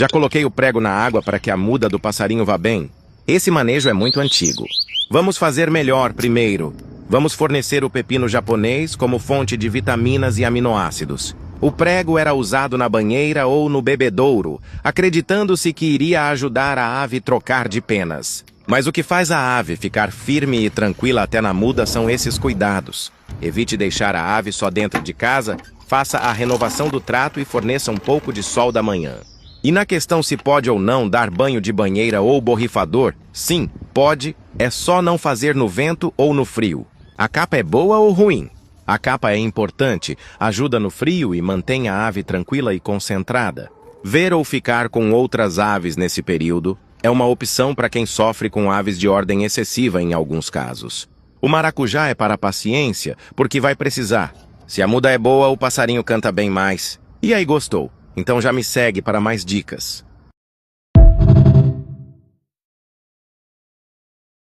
Já coloquei o prego na água para que a muda do passarinho vá bem. Esse manejo é muito antigo. Vamos fazer melhor primeiro. Vamos fornecer o pepino japonês como fonte de vitaminas e aminoácidos. O prego era usado na banheira ou no bebedouro, acreditando-se que iria ajudar a ave trocar de penas. Mas o que faz a ave ficar firme e tranquila até na muda são esses cuidados. Evite deixar a ave só dentro de casa, faça a renovação do trato e forneça um pouco de sol da manhã. E na questão se pode ou não dar banho de banheira ou borrifador, sim, pode, é só não fazer no vento ou no frio. A capa é boa ou ruim? A capa é importante, ajuda no frio e mantém a ave tranquila e concentrada. Ver ou ficar com outras aves nesse período é uma opção para quem sofre com aves de ordem excessiva em alguns casos. O maracujá é para a paciência, porque vai precisar. Se a muda é boa, o passarinho canta bem mais. E aí, gostou? Então já me segue para mais dicas.